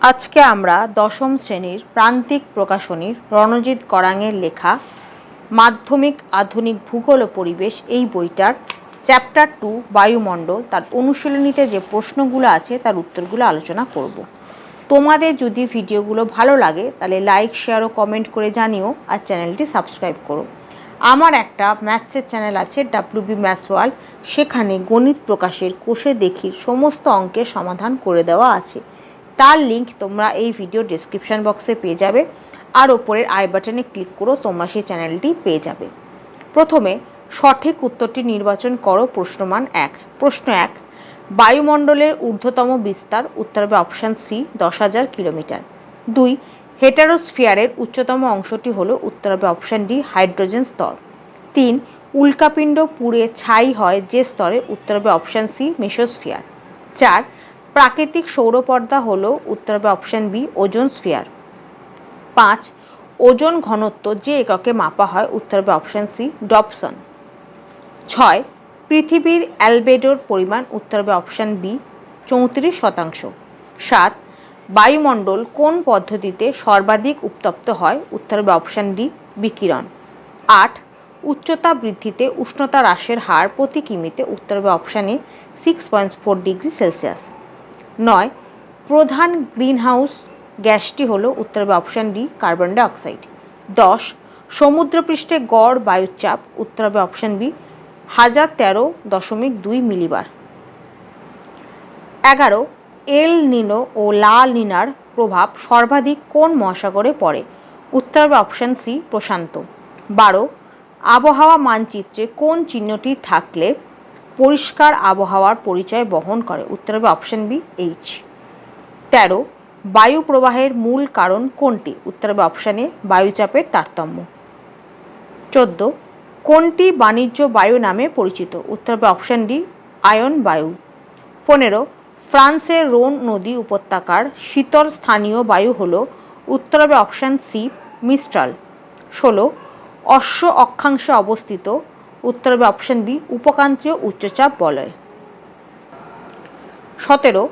আজকে আমরা দশম শ্রেণীর প্রান্তিক প্রকাশনীর রণজিৎ গড়াঙের লেখা মাধ্যমিক আধুনিক ভূগোল ও পরিবেশ এই বইটার চ্যাপ্টার 2 বায়ুমণ্ডল তার অনুশীলনীতে যে প্রশ্নগুলো আছে তার উত্তরগুলো আলোচনা করব। তোমাদের যদি ভিডিওগুলো ভালো লাগে তাহলে লাইক, শেয়ার ও কমেন্ট করে জানিও, আর চ্যানেলটি সাবস্ক্রাইব করো। আমার একটা ম্যাথসের চ্যানেল আছে WB ম্যাথস ওয়ার্ল্ড, সেখানে গণিত প্রকাশের কোষে দেখির সমস্ত অঙ্কের সমাধান করে দেওয়া আছে। তার লিঙ্ক তোমরা এই ভিডিও ডেসক্রিপশন বক্সে পেয়ে যাবে, আর ওপরের আই বাটনে ক্লিক করো, তোমরা সেই চ্যানেলটি পেয়ে যাবে। প্রথমে সঠিক উত্তরটি নির্বাচন করো। প্রশ্নমান 1। প্রশ্ন 1, বায়ুমণ্ডলের ঊর্ধ্বতম বিস্তার? উত্তর হবে অপশান সি, 10,000 কিলোমিটার। 2, হেটারোস্ফিয়ারের উচ্চতম অংশটি হলো? উত্তর হবে অপশান ডি, হাইড্রোজেন স্তর। 3, উল্কাপিণ্ড পুড়ে ছাই হয় যে স্তরে? উত্তর হবে অপশান সি, মেসোস্ফিয়ার। 4, প্রাকৃতিক সৌরপর্দা হলো? উত্তর হবে option B, ozone sphere. 5, ozone ঘনত্ব যে এককে মাপা হয়? উত্তর হবে অপশান সি, ডবসন। 6, পৃথিবীর অ্যালবেডোর পরিমাণ? উত্তর হবে অপশান বি, 34%। 7, বায়ুমণ্ডল কোন পদ্ধতিতে সর্বাধিক উত্তপ্ত হয়? উত্তর হবে অপশান ডি, বিকিরণ। 8, উচ্চতা বৃদ্ধিতে উষ্ণতা হ্রাসের হার প্রতি কিমিতে? উত্তর হবে অপশান এ, 6.4 ডিগ্রি সেলসিয়াস। 9, প্রধান গ্রিনহাউস গ্যাসটি হলো? উত্তর হবে option D, carbon die oxide. 10, সমুদ্রপৃষ্ঠে গড় বায়ুচাপ? উত্তর হবে অপশান বি, 1013.2 মিলিবার। 11, এল নিনো ও লা নিনার প্রভাব সর্বাধিক কোন মহাসাগরে পড়ে? উত্তর হবে অপশান সি, প্রশান্ত। 12, আবহাওয়া মানচিত্রে কোন চিহ্নটি থাকলে পরিষ্কার আবহাওয়ার পরিচয় বহন করে? উত্তর হবে অপশান বি, এইচ। 13, বায়ু প্রবাহের মূল কারণ কোনটি? উত্তর হবে অপশান এ, বায়ুচাপের তারতম্য। 14, কোনটি বাণিজ্য বায়ু নামে পরিচিত? উত্তর হবে অপশান ডি, আয়ন বায়ু। 15, ফ্রান্সের রোন নদী উপত্যকার শীতল স্থানীয় বায়ু হল? উত্তর হবে অপশান সি, মিস্ট্রাল। 16, অশ্ব অক্ষাংশে অবস্থিত? উত্তর হবে অপশান বি, উপক্রান্তীয় উচ্চচাপ বলয়। 17,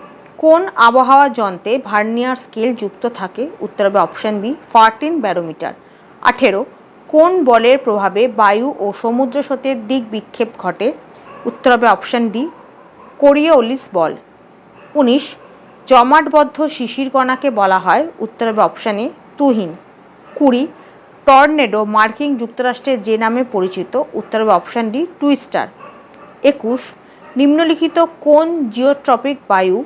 কোন আবহাওয়া যন্ত্রে ভার্নিয়ার স্কেল যুক্ত থাকে? উত্তর হবে অপশান বি, ফার্টিন ব্যারোমিটার। 18, কোন বলের প্রভাবে বায়ু ও সমুদ্র স্রোতের দিক বিক্ষেপ ঘটে? উত্তর হবে অপশান ডি, কোরিওলিস বল। 19, জমাটবদ্ধ শিশির কণাকে বলা হয়? উত্তর হবে অপশান এ, তুহিন। 20, টর্নেডো মার্কিন যুক্তরাষ্ট্রের যে নামে পরিচিত? উত্তর হবে অপশান ডি, টুইস্টার। 21, নিম্নলিখিত কোন জিওট্রপিক বায়ু?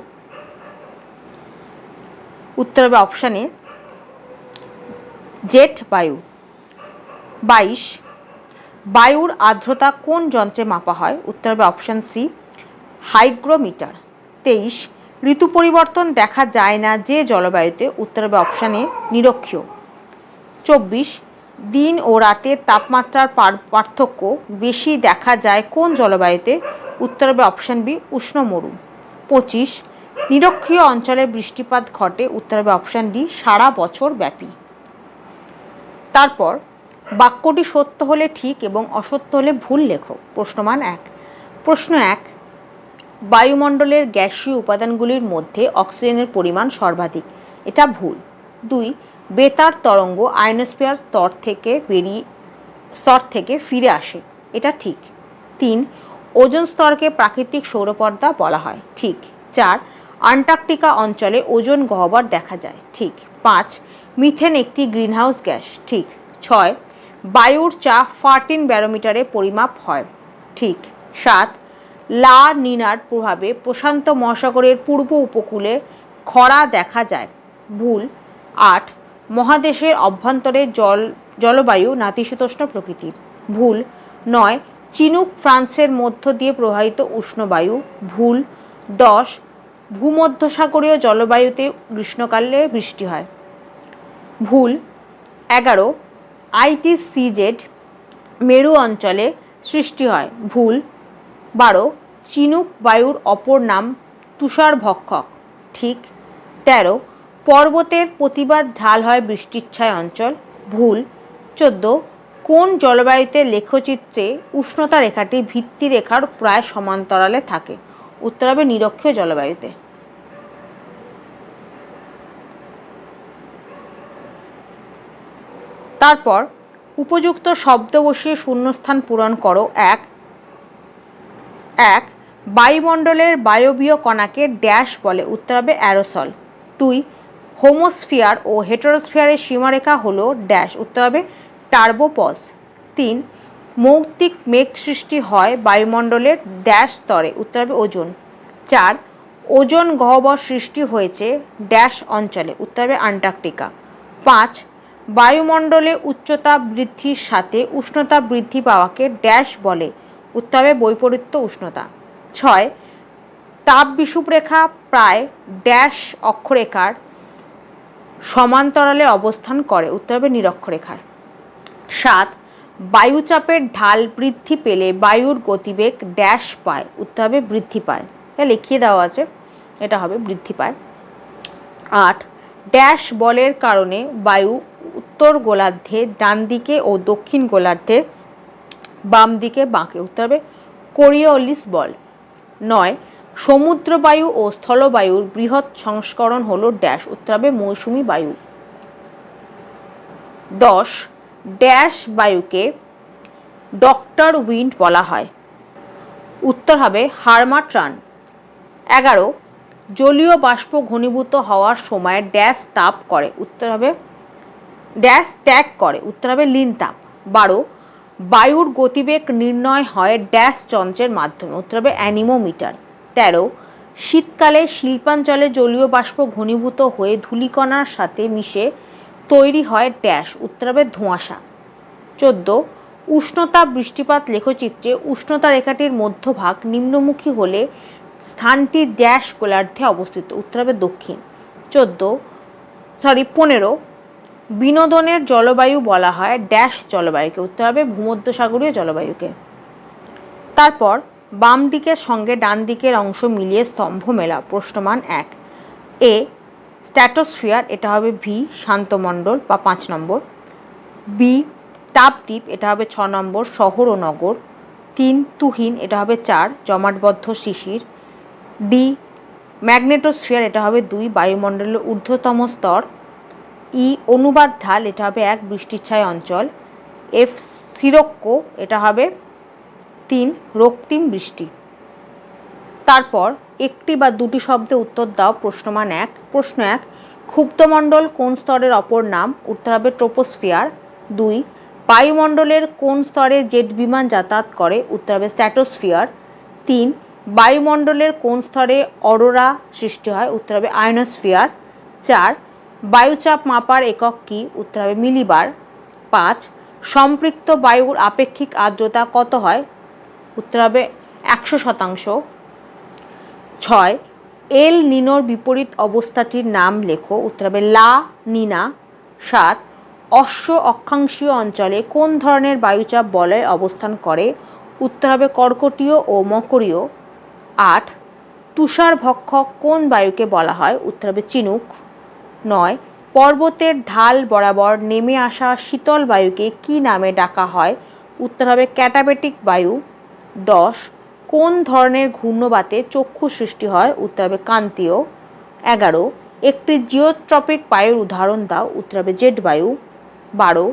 উত্তর হবে অপশান এ, জেট বায়ু। 22, বায়ুর আর্দ্রতা কোন যন্ত্রে মাপা হয়? উত্তর হবে অপশান সি, হাইগ্রোমিটার। 23, ঋতু পরিবর্তন দেখা যায় না যে জলবায়ুতে? উত্তর হবে অপশান এ, নিরক্ষীয়। 24, দিন ও রাতের তাপমাত্রার পার্থক্য বেশি দেখা যায় কোন জলবায়ুতে? উত্তর হবে অপশান বি, উষ্ণ মরু। 25, নিরক্ষীয় অঞ্চলে বৃষ্টিপাত ঘটে? উত্তর হবে অপশান ডি, সারা বছর ব্যাপী। তারপর বাক্যটি সত্য হলে ঠিক এবং অসত্য হলে ভুল লেখো। প্রশ্নমান 1। প্রশ্ন 1, বায়ুমণ্ডলের গ্যাসীয় উপাদানগুলির মধ্যে অক্সিজেনের পরিমাণ সর্বাধিক। এটা ভুল। 2, বেতার তরঙ্গ আয়নোস্ফিয়ার স্তর থেকে ফিরে আসে। এটা ঠিক। 3, ওজোন স্তরকে প্রাকৃতিক সৌরপর্দা বলা হয়। ঠিক। 4, আন্টার্কটিকা অঞ্চলে ওজোন গহ্বর দেখা যায়। ঠিক। 5, মিথেন একটি গ্রিনহাউস গ্যাস। ঠিক। 6, বায়ুর চাপ 14 ব্যারোমিটারে পরিমাপ হয়। ঠিক। 7, লা নিনার প্রভাবে প্রশান্ত মহাসাগরের পূর্ব উপকূলে খরা দেখা যায়। ভুল। 8, মহাদেশের অভ্যন্তরে জলবায়ু নাতিশীতোষ্ণ প্রকৃতির। ভুল। 9, চিনুক ফ্রান্সের মধ্য দিয়ে প্রবাহিত উষ্ণ বায়ু। ভুল। 10, ভূমধ্যসাগরীয় জলবায়ুতে গ্রীষ্মকালে বৃষ্টি হয়। ভুল। 11, ITCZ মেরু অঞ্চলে সৃষ্টি হয়। ভুল। 12, চিনুক বায়ুর অপর নাম তুষারভক্ষক। ঠিক। 13, পর্বতের প্রতিবাদ ঢাল হয় বৃষ্টিচ্ছায় অঞ্চল। ভুল। 14, কোন জলবায়ুতে লেখচিত্রে উষ্ণতা রেখাটি ভিত্তিরেখার প্রায় সমান্তরালে থাকে? উত্তর হবে নিরক্ষীয় জলবায়ুতে। তারপর উপযুক্ত শব্দ বসিয়ে শূন্যস্থান পূরণ করো। এক বায়ুমণ্ডলের বায়বীয় কণাকে ড্যাশ বলে, উত্তর হবে অ্যারোসল। 2 হোমোস্ফিয়ার ও হেটেরোস্ফিয়ারের সীমারেখা হলো ড্যাশ, উত্তর হবে টার্বোপজ। 3 মৌক্তিক মেঘ সৃষ্টি হয় বায়ুমণ্ডলের ড্যাশ স্তরে, উত্তর হবে ওজোন। 4 ওজোন গহ্বর সৃষ্টি হয়েছে ড্যাশ অঞ্চলে, উত্তর হবে আন্টার্কটিকা। 5 বায়ুমণ্ডলে উচ্চতা বৃদ্ধির সাথে উষ্ণতা বৃদ্ধি পাওয়াকে ড্যাশ বলে, উত্তর হবে বৈপরীত্য উষ্ণতা। 6 তাপ বিষুবরেখা প্রায় ড্যাশ অক্ষরেখার সমান্তরালে অবস্থান করে, উত্তর হবে নিরক্ষরেখার। 7 বায়ুচাপের ঢাল বৃদ্ধি পেলে বায়ুর গতিবেগ ড্যাশ পায়, উত্তর হবে বৃদ্ধি পায়। এটা লিখিয়ে দেওয়া আছে, এটা হবে বৃদ্ধি পায়। 8 ড্যাশ বলের কারণে বায়ু উত্তর গোলার্ধে ডান দিকে ও দক্ষিণ গোলার্ধে বাম দিকে বাঁকে, উত্তর হবে কোরিওলিস বল। 9 সমুদ্র বায়ু ও স্থলবায়ুর বৃহৎ সংস্করণ হলো ড্যাশ, উত্তর হবে মৌসুমী বায়ু। 10 ড্যাশ বায়ুকে ডক্টর উইন্ড বলা হয়, উত্তর হবে হার্মাট্রান। 11 জলীয় বাষ্প ঘনীভূত হওয়ার সময় ড্যাশ তাপ করে, উত্তর হবে ড্যাশ ত্যাগ করে, উত্তর হবে লিন তাপ। 12 বায়ুর গতিবেগ নির্ণয় হয় ড্যাশ যন্ত্রের মাধ্যমে, উত্তর হবে অ্যানিমোমিটার। 13 শীতকালে শিল্পাঞ্চলে জলীয় বাষ্প ঘনীভূত হয়ে ধূলিকণার সাথে মিশে তৈরি হয় ড্যাশ, উত্তর হবে ধোঁয়াশা। 14 উষ্ণতা বৃষ্টিপাত লেখচিত্রে উষ্ণতা রেখাটির মধ্যভাগ নিম্নমুখী হলে স্থানটি ড্যাশ গোলার্ধে অবস্থিত, উত্তর হবে দক্ষিণ। 15 বিনোদনের জলবায়ু বলা হয় ড্যাশ জলবায়ুকে, উত্তর হবে ভূমধ্যসাগরীয় জলবায়ুকে। তারপর বাম দিকের সঙ্গে ডান দিকের অংশ মিলিয়ে স্তম্ভ মেলা। প্রশ্নমান 1 এ স্ট্র্যাটোস্ফিয়ার, এটা হবে ভি শান্তমণ্ডল বা 5 নম্বর। বি তাপদ্বীপ, এটা হবে 6 নম্বর শহর ও নগর। 3 তুহিন, এটা হবে 4 জমাটবদ্ধ শিশির। ডি ম্যাগনেটোস্ফিয়ার, এটা হবে 2 বায়ুমণ্ডলের ঊর্ধ্বতম স্তর। ই অনুবাদ ঢাল, এটা হবে 1 বৃষ্টিচ্ছায় অঞ্চল। এফ সিরক্য, এটা হবে 3 রক্তিম বৃষ্টি। তারপর একটি বা দুটি শব্দে উত্তর দাও। প্রশ্নমান 1 প্রশ্ন 1 ক্ষুব্ধমণ্ডল কোন স্তরের অপর নাম, উত্তর হবে ট্রোপোস্ফিয়ার। 2 বায়ুমণ্ডলের কোন স্তরে জেট বিমান যাতায়াত করে, উত্তর হবে স্ট্র্যাটোস্ফিয়ার। 3 বায়ুমণ্ডলের কোন স্তরে অরোরা সৃষ্টি হয়, উত্তর হবে আয়নোস্ফিয়ার। 4 বায়ুচাপ মাপার একক কি, উত্তর হবে মিলিবার। 5 সম্পৃক্ত বায়ুর আপেক্ষিক আর্দ্রতা কত হয়, উত্তর হবে 100%। 6 এল নিনোর বিপরীত অবস্থাটির নাম লেখো, উত্তর হবে লা নিনা। 7 অশ্ব অক্ষাংশীয় অঞ্চলে কোন ধরনের বায়ুচাপ বলয় অবস্থান করে, উত্তর হবে কর্কটীয় ও মকরীয়। 8 তুষার ভক্ষক কোন বায়ুকে বলা হয়, উত্তর হবে চিনুক। 9 পর্বতের ঢাল বরাবর নেমে আসা শীতল বায়ুকে কি নামে ডাকা হয়, উত্তর হবে ক্যাটাবেটিক বায়ু। 10 কোন ধরনের ঘূর্ণবাতে চক্ষু সৃষ্টি হয়, উত্তর হবে ক্রান্তীয়। 11 একটি জিওট্রপিক বায়ুর উদাহরণ দাও, উত্তর হবে জেট বায়ু। 12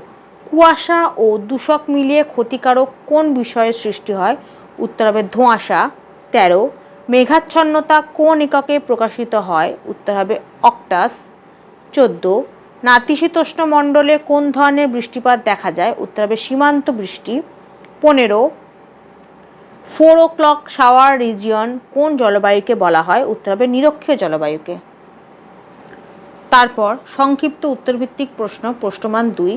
কুয়াশা ও দূষক মিলিয়ে ক্ষতিকারক কোন বিষয়ের সৃষ্টি হয়, উত্তর হবে ধোঁয়াশা। 13 মেঘাচ্ছন্নতা কোন এককে প্রকাশিত হয়, উত্তর হবে অক্টাস। 14 নাতিশীতোষ্ণ মণ্ডলে কোন ধরনের বৃষ্টিপাত দেখা যায়, উত্তর হবে সীমান্ত বৃষ্টি। 15 4 o'clock শাওয়ার রিজিয়ন কোন জলবায়ুকে বলা হয়, উত্তর হবে নিরক্ষীয় জলবায়ুকে। তারপর সংক্ষিপ্ত উত্তরভিত্তিক প্রশ্ন। প্রশ্নমান 2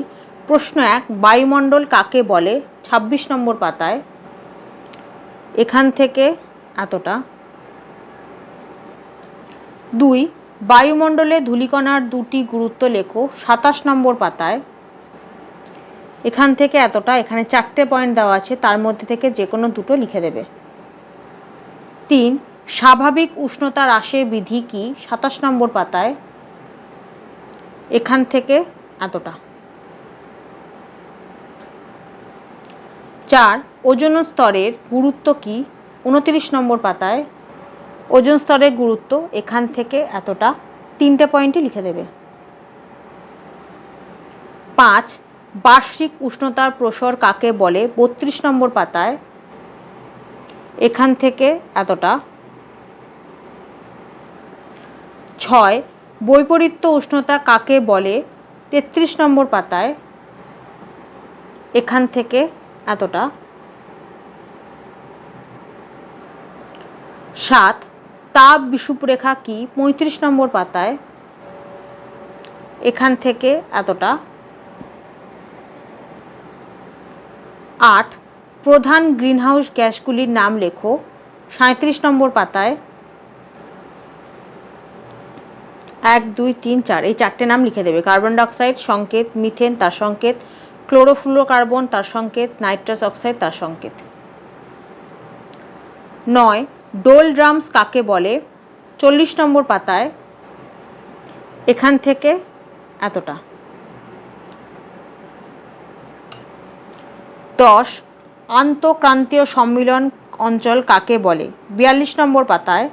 প্রশ্ন 1 বায়ুমণ্ডল কাকে বলে, 26 নম্বর পাতায় এখান থেকে এতটা। 2 বায়ুমণ্ডলে ধূলিকণার দুটি গুরুত্ব লেখো, 27 নম্বর পাতায় এখান থেকে এতটা। এখানে 4টে পয়েন্ট দেওয়া আছে, তার মধ্যে থেকে যে কোনো দুটো লিখে দেবে। 3 স্বাভাবিক উষ্ণতা হ্রাসের বিধি কি, 27 নম্বর পাতায় এখান থেকে এতটা। 4 ওজোন স্তরের গুরুত্ব কি, 29 নম্বর পাতায় ওজোন স্তরের গুরুত্ব এখান থেকে এতটা। 3টে পয়েন্টই লিখে দেবে। 5 বার্ষিক উষ্ণতার প্রসর কাকে বলে? 32 নম্বর পাতায়। এখান থেকে এতটা। 6 বৈপরীত্য উষ্ণতা কাকে বলে? 33 নম্বর পাতায়। এখান থেকে এতটা। 7 তাপ বিষুবরেখা কি? 35 নম্বর পাতায়। এখান থেকে এতটা। 8 প্রধান গ্রিনহাউস গ্যাসগুলির নাম লেখো। 37 নম্বর পাতায়। 1 2 3 4 এই 4টে নাম লিখে দেবে। কার্বন ডাইঅক্সাইড সংকেত, মিথেন তার সংকেত, ক্লোরোফ্লুরোকার্বন তার সংকেত, নাইট্রাস অক্সাইড তার সংকেত। 9 ডোল ড্রামস কাকে বলে? 40 নম্বর পাতায়। এখান থেকে এতটা। 10 আন্তঃক্রান্তীয় সম্মিলন অঞ্চল কাকে বলে? 42 নম্বর পাতায়।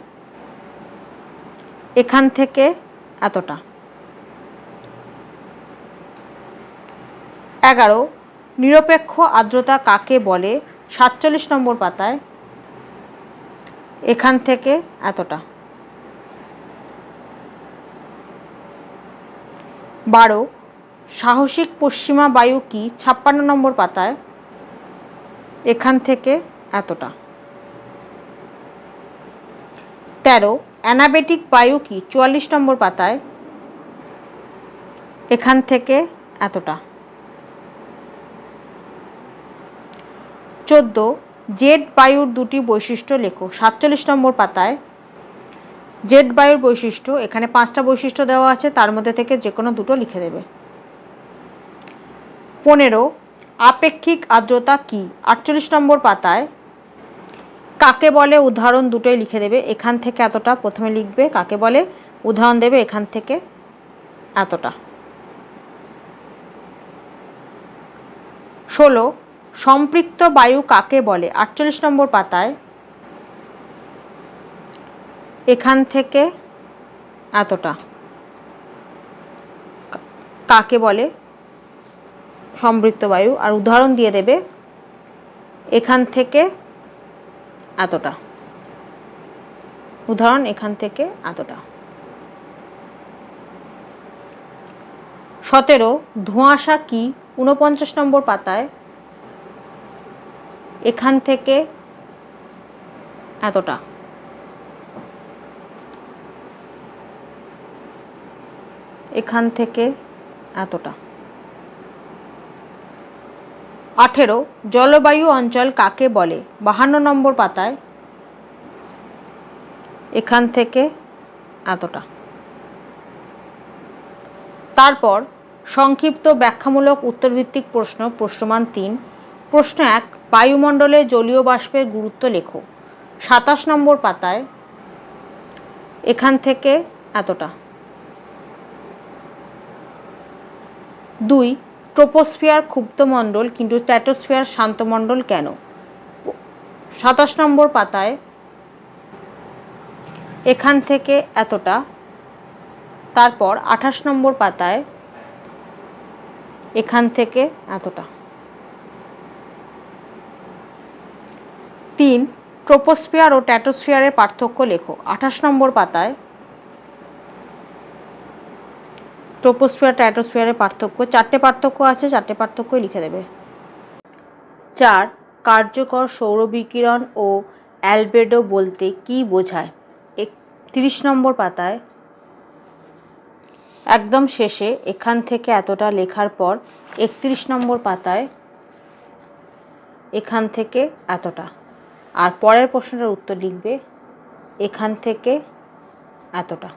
এখান থেকে এতটা। 11 নিরপেক্ষ আর্দ্রতা কাকে বলে? 47 নম্বর পাতায়। এখান থেকে এতটা। 12 সাহসিক পশ্চিমা বায়ু কি? 56 নম্বর পাতায়। এখান থেকে এতটা। 13 অ্যানাবেটিক বায়ু কি? 44 নম্বর পাতায়। এখান থেকে এতটা। 14 জেট বায়ুর দুটি বৈশিষ্ট্য লেখো। 47 নম্বর পাতায়। জেট বায়ুর বৈশিষ্ট্য, এখানে 5টা বৈশিষ্ট্য দেওয়া আছে, তার মধ্যে থেকে যে কোনো দুটো লিখে দেবে। 15 আপেক্ষিক আর্দ্রতা কি? 48 নম্বর পাতায়। কাকে বলে? উদাহরণ দুটোই লিখে দেবে। এখান থেকে এতটা প্রথমে লিখবে, কাকে বলে উদাহরণ দেবে এখান থেকে এতটা। 16 সম্পৃক্ত বায়ু কাকে বলে? 48 নম্বর পাতায়। এখান থেকে এতটা। কাকে বলে সম্পৃক্ত বায়ু, আর উদাহরণ দিয়ে দেবে এখান থেকে এতটা। উদাহরণ এখান থেকে এতটা। 17 ধোঁয়াশা কি? 49 নম্বর পাতায়। এখান থেকে এতটা। এখান থেকে এতটা। 18 জলবায়ু অঞ্চল কাকে বলে? 52 নম্বর পাতায়। এখান থেকে এতটা। তারপর সংক্ষিপ্ত ব্যাখ্যামূলক উত্তরভিত্তিক প্রশ্ন, প্রশ্নমান 3। প্রশ্ন 1 বায়ুমণ্ডলে জলীয় বাষ্পের গুরুত্ব লেখো। 27 নম্বর পাতায়। এখান থেকে এতটা। 2 ট্রোপোস্ফিয়ার ক্ষুব্ধমণ্ডল কিন্তু স্ট্র্যাটোস্ফিয়ার শান্তমণ্ডল কেন? 27 নম্বর পাতায়। এখান থেকে এতটা। তারপর 28 নম্বর পাতায়। এখান থেকে এতটা। 3 ট্রোপোস্ফিয়ার ও স্ট্র্যাটোস্ফিয়ারের পার্থক্য লেখো। 28 নম্বর পাতায়। ট্রোপোস্ফিয়ার স্ট্র্যাটোস্ফিয়ারের পার্থক্য, 4টে পার্থক্য আছে, 4টে পার্থক্যই লিখে দেবে। 4 কার্যকর সৌরবিকিরণ ও অ্যালবেডো বলতে কি বোঝায়? 31 নম্বর পাতায়। একদম শেষে এখান থেকে এতটা লেখার পর 31 নম্বর পাতায় এখান থেকে এতটা, আর পরের প্রশ্নটার উত্তর লিখবে এখান থেকে এতটা।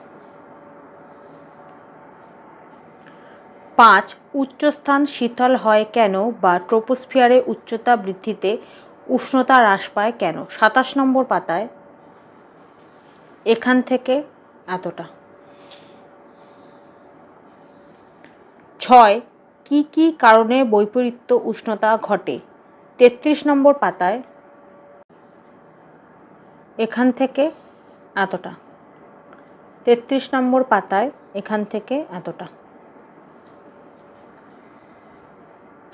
5 উচ্চস্থান শীতল হয় কেন বা ট্রোপোস্ফিয়ারে উচ্চতা বৃদ্ধিতে উষ্ণতা হ্রাস পায় কেন? 27 নম্বর পাতায়। এখান থেকে এতটা। 6 কি কি কারণে বৈপরীত্য উষ্ণতা ঘটে? 33 নম্বর পাতায়। এখান থেকে এতটা। 33 নম্বর পাতায় এখান থেকে এতটা।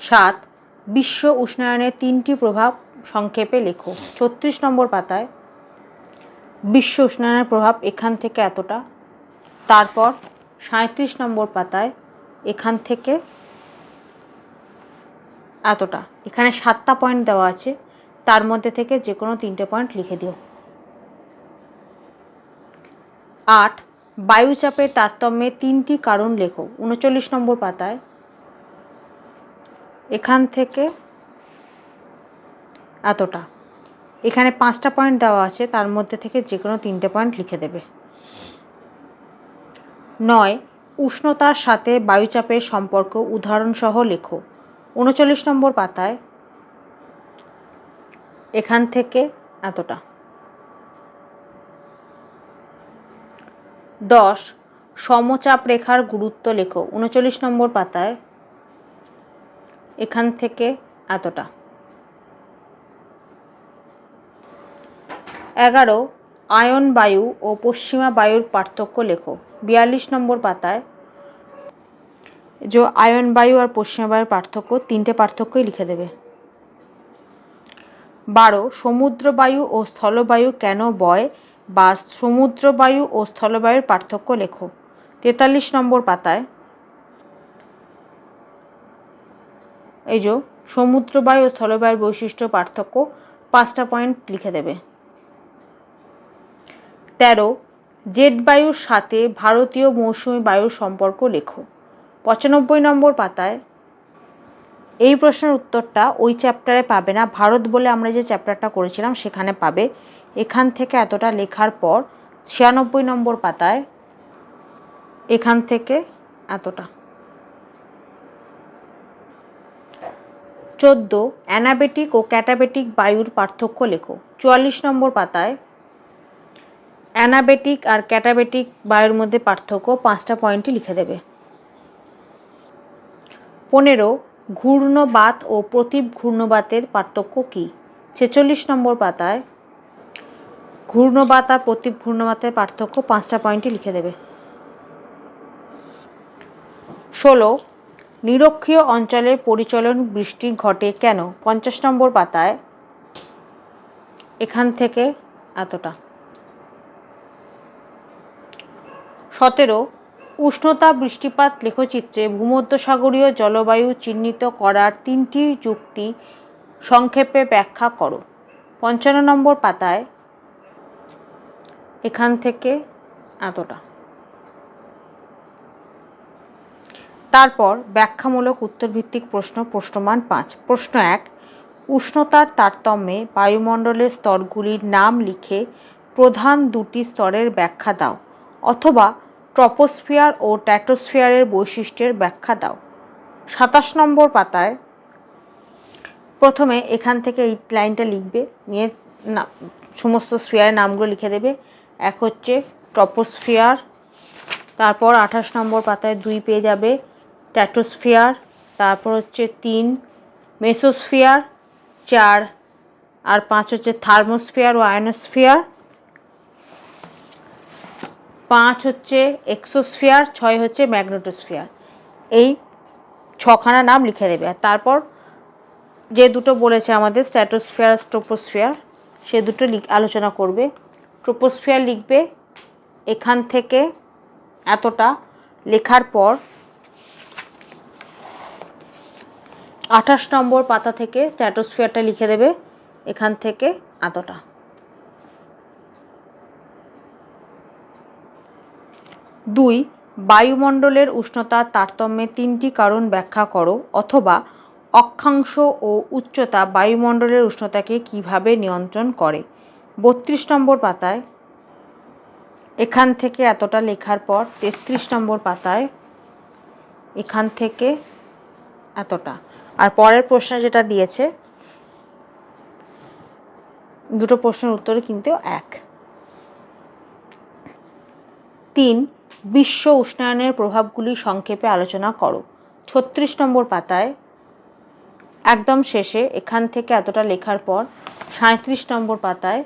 7 বিশ্ব উষ্ণায়নের 3টি প্রভাব সংক্ষেপে লেখো। 36 নম্বর পাতায় বিশ্ব উষ্ণায়নের প্রভাব এখান থেকে এতটা, তারপর 37 নম্বর পাতায় এখান থেকে এতটা। এখানে 7টা পয়েন্ট দেওয়া আছে, তার মধ্যে থেকে যে কোনো 3টে পয়েন্ট লিখে দিও। 8 বায়ুচাপের তারতম্যে 3টি কারণ লেখো। 39 নম্বর পাতায় এখান থেকে এতটা। এখানে 5টা পয়েন্ট দেওয়া আছে, তার মধ্যে থেকে যে কোনো 3টে পয়েন্ট লিখে দেবে। 9 উষ্ণতার সাথে বায়ুচাপের সম্পর্ক উদাহরণসহ লেখো। 39 নম্বর পাতায় এখান থেকে এতটা। 10 সমচাপ রেখার গুরুত্ব লেখো। 39 নম্বর পাতায় এখান থেকে এতটা। 11 আয়ন বায়ু ও পশ্চিমা বায়ুর পার্থক্য লেখো। 42 নম্বর পাতায় যে আয়ন বায়ু আর পশ্চিমা বায়ুর পার্থক্য, 3টে পার্থক্যই লিখে দেবে। 12 সমুদ্র বায়ু ও স্থলবায়ু কেন বয় বা সমুদ্র বায়ু ও স্থলবায়ুর পার্থক্য লেখো। 43 নম্বর পাতায় এই যে সমুদ্র বায়ু ও স্থলবায়ুর বৈশিষ্ট্য পার্থক্য, 5টা পয়েন্ট লিখে দেবে। 13 জেট বায়ুর সাথে ভারতীয় মৌসুমী বায়ুর সম্পর্ক লেখো। 95 নম্বর পাতায় এই প্রশ্নের উত্তরটা ওই চ্যাপ্টারে পাবে না, ভারত বলে আমরা যে চ্যাপ্টারটা করেছিলাম সেখানে পাবে। এখান থেকে এতটা লেখার পর 96 নম্বর পাতায় এখান থেকে এতটা। 14 অ্যানাবেটিক ও ক্যাটাবেটিক বায়ুর পার্থক্য লেখো। 44 নম্বর পাতায় অ্যানাবেটিক আর ক্যাটাবেটিক বায়ুর মধ্যে পার্থক্য, 5টা পয়েন্টই লিখে দেবে। 15 ঘূর্ণবাত ও প্রতীপ ঘূর্ণবাতের পার্থক্য কী। 46 নম্বর পাতায় ঘূর্ণবাত আর প্রতীপ ঘূর্ণবাতের পার্থক্য, 5টা পয়েন্টই লিখে দেবে। 16 নিরক্ষীয় অঞ্চলে পরিচলন বৃষ্টি ঘটে কেন। 50 নম্বর পাতায় এখান থেকে এতটা। 17 উষ্ণতা বৃষ্টিপাত লেখচিত্রে ভূমধ্যসাগরীয় জলবায়ু চিহ্নিত করার 3টি যুক্তি সংক্ষেপে ব্যাখ্যা করো। 55 নম্বর পাতায় এখান থেকে এতটা। তারপর ব্যাখ্যামূলক উত্তরভিত্তিক প্রশ্ন, প্রশ্নমান 5। প্রশ্ন 1 উষ্ণতার তারতম্যে বায়ুমণ্ডলের স্তরগুলির নাম লিখে প্রধান 2টি স্তরের ব্যাখ্যা দাও, অথবা ট্রপোস্ফিয়ার ও স্ট্র্যাটোস্ফিয়ারের বৈশিষ্ট্যের ব্যাখ্যা দাও। 27 নম্বর পাতায় প্রথমে এখান থেকে এই লাইনটা লিখবে, নিয়ে না সমস্ত স্ফিয়ারের নামগুলো লিখে দেবে। এক হচ্ছে ট্রপোস্ফিয়ার, তারপর 28 নম্বর পাতায় 2 পেয়ে যাবে স্ট্র্যাটোস্ফিয়ার, তারপর হচ্ছে 3 মেসোস্ফিয়ার, 4 আর 5 হচ্ছে থার্মোস্ফিয়ার ও আয়নোস্ফিয়ার, 5 হচ্ছে এক্সোস্ফিয়ার, 6 হচ্ছে ম্যাগনেটোস্ফিয়ার। এই 6খানা নাম লিখে দেবে। আর তারপর যে দুটো বলেছে আমাদের স্ট্র্যাটোস্ফিয়ার আর ট্রপোস্ফিয়ার, সে দুটো আলোচনা করবে। ট্রপোস্ফিয়ার লিখবে এখান থেকে এতটা, লেখার পর 28 নম্বর পাতা থেকে স্ট্র্যাটোস্ফিয়ারটা লিখে দেবে এখান থেকে এতটা। 2 বায়ুমণ্ডলের উষ্ণতার তারতম্যে 3টি কারণ ব্যাখ্যা করো, অথবা অক্ষাংশ ও উচ্চতা বায়ুমণ্ডলের উষ্ণতাকে কিভাবে নিয়ন্ত্রণ করে। 32 নম্বর পাতায় এখান থেকে এতটা লেখার পর 33 নম্বর পাতায় এখান থেকে এতটা। আর পরের প্রশ্ন যেটা দিয়েছে, দুটো প্রশ্নের উত্তর কিন্তু এক। 3 বিশ্ব উষ্ণায়নের প্রভাবগুলি সংক্ষেপে আলোচনা করো। 36 নম্বর পাতায় একদম শেষে এখান থেকে এতটা লেখার পর 37 নম্বর পাতায়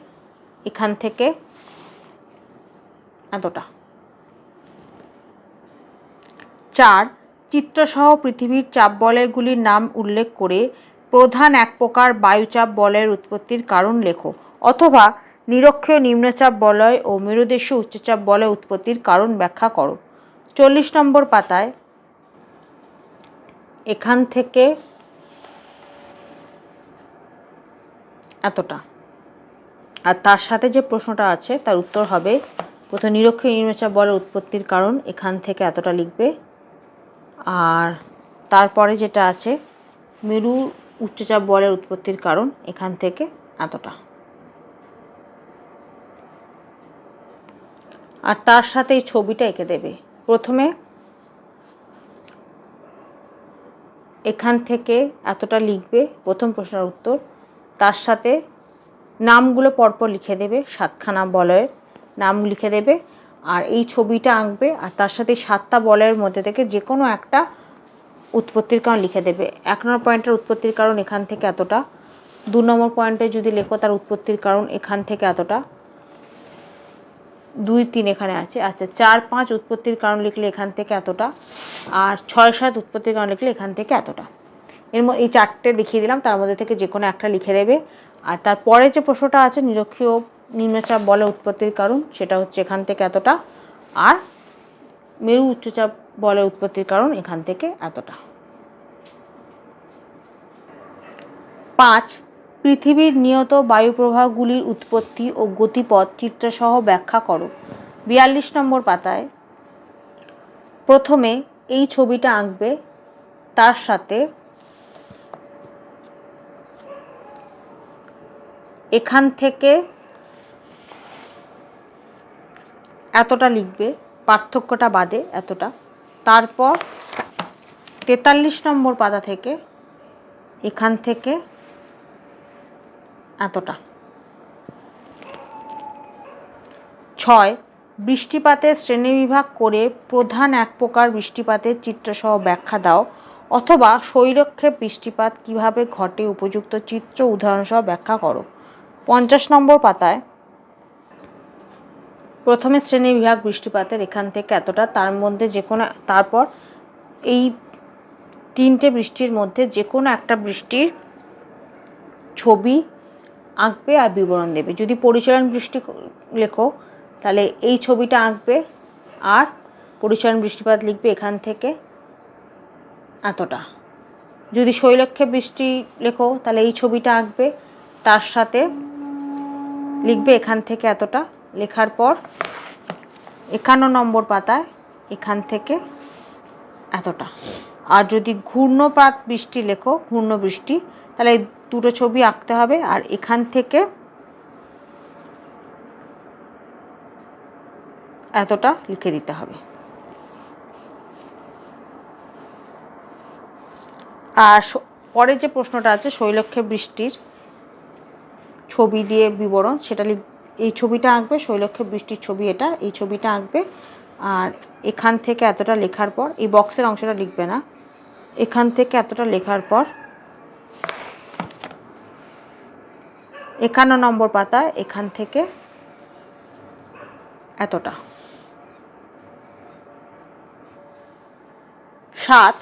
এখান থেকে এতটা। 4 চিত্রসহ পৃথিবীর চাপ বলয়গুলির নাম উল্লেখ করে প্রধান এক প্রকার বায়ুচাপ বলয়ের উৎপত্তির কারণ লেখো, অথবা নিরক্ষীয় নিম্নচাপ বলয় ও মেরুদেশীয় উচ্চচাপ বলয় উৎপত্তির কারণ ব্যাখ্যা করো। 40 নম্বর পাতায় এখান থেকে এতটা, আর তার সাথে যে প্রশ্নটা আছে তার উত্তর হবে প্রথম নিরক্ষীয় নিম্নচাপ বলয়ের উৎপত্তির কারণ, এখান থেকে এতটা লিখবে। আর তারপরে যেটা আছে মেরু উচ্চচাপ বলয়ের উৎপত্তির কারণ, এখান থেকে এতটা। আর তার সাথে এই ছবিটা এঁকে দেবে। প্রথমে এখান থেকে এতটা লিখবে প্রথম প্রশ্নের উত্তর, তার সাথে নামগুলো পরপর লিখে দেবে, 7খানা বলয়ের নাম লিখে দেবে, আর এই ছবিটা আঁকবে, আর তার সাথে 7টা বলয়ের মধ্যে থেকে যে কোনো একটা উৎপত্তির কারণ লিখে দেবে। 1 নম্বর পয়েন্টের উৎপত্তির কারণ এখান থেকে এতটা, 2 নম্বর পয়েন্টে যদি লেখো তার উৎপত্তির কারণ এখান থেকে এতটা, 2, 3 এখানে আছে। আচ্ছা, 4, 5 উৎপত্তির কারণ লিখলে এখান থেকে এতটা, আর 6, 7 উৎপত্তির কারণ লিখলে এখান থেকে এতটা। এই 4টে দেখিয়ে দিলাম, তার মধ্যে থেকে যে কোনো একটা লিখে দেবে। আর তারপরে যে প্রশ্নটা আছে নিরক্ষীয় নিম্নচাপ বলয়ের উৎপত্তির কারণ, সেটা হচ্ছে এখান থেকে এতটা, আর মেরু উচ্চচাপ বলয়ের উৎপত্তির কারণ এখান থেকে এতটা। 5. পৃথিবীর নিয়ত বায়ুপ্রবাহগুলির উৎপত্তি ও গতিপথ চিত্রসহ ব্যাখ্যা করো। 42 নম্বর পাতায় প্রথমে এই ছবিটা আঁকবে, তার সাথে এখান থেকে এতটা লিখবে, পার্থক্যটা বাদে এতটা। তারপর 43 নম্বর পাতা থেকে এখান থেকে এতটা। 6. বৃষ্টিপাতের শ্রেণীবিভাগ করে প্রধান এক প্রকার বৃষ্টিপাতের চিত্রসহ ব্যাখ্যা দাও, অথবা শৈলক্ষেপ বৃষ্টিপাত কিভাবে ঘটে উপযুক্ত চিত্র উদাহরণসহ ব্যাখ্যা করো। 50 নম্বর পাতায় প্রথমে শ্রেণীবিভাগ বৃষ্টিপাতের এখান থেকে এতটা, তার মধ্যে যে কোনো, তারপর এই 3টে বৃষ্টির মধ্যে যে কোনো একটা বৃষ্টির ছবি আঁকবে আর বিবরণ দেবে। যদি পরিচালন বৃষ্টি লেখো তাহলে এই ছবিটা আঁকবে আর পরিচালন বৃষ্টিপাত লিখবে এখান থেকে এতটা। যদি শৈলক্ষেপ বৃষ্টি লেখো তাহলে এই ছবিটা আঁকবে, তার সাথে লিখবে এখান থেকে এতটা। লেখার পর 51 নম্বর পাতায় এখান থেকে এতটা। আর যদি ঘূর্ণপাত বৃষ্টি লেখো, ঘূর্ণ বৃষ্টি, তাহলে এই দুটো ছবি আঁকতে হবে আর এখান থেকে এতটা লিখে দিতে হবে। আর পরের যে প্রশ্নটা আছে শৈলক্ষেপ বৃষ্টির ছবি দিয়ে বিবরণ, সেটা এই ছবিটা আঁকবে, শৈলক্ষেপ বৃষ্টির ছবি এটা, এই ছবিটা আঁকবে আর এখান থেকে এতটা লেখার পর এই বক্সের অংশটা লিখবে না, এখান থেকে এতটা লেখার পর 51 নম্বর পাতায় এখান থেকে এতটা। 7.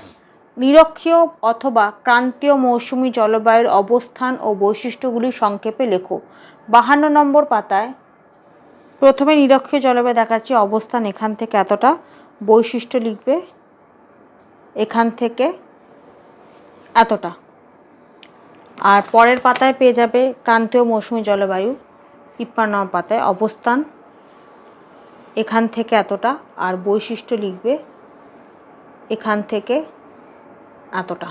নিরক্ষীয় অথবা ক্রান্তীয় মৌসুমী জলবায়ুর অবস্থান ও বৈশিষ্ট্যগুলি সংক্ষেপে লেখো। 52 নম্বর পাতায় প্রথমে নিরক্ষীয় জলবায়ু দেখাচ্ছি, অবস্থান এখান থেকে এতটা, বৈশিষ্ট্য লিখবে এখান থেকে এতটা। আর পরের পাতায় পেয়ে যাবে ক্রান্তীয় মৌসুমী জলবায়ু, 53 নম্বর পাতায় অবস্থান এখান থেকে এতটা আর বৈশিষ্ট্য লিখবে এখান থেকে এতটা।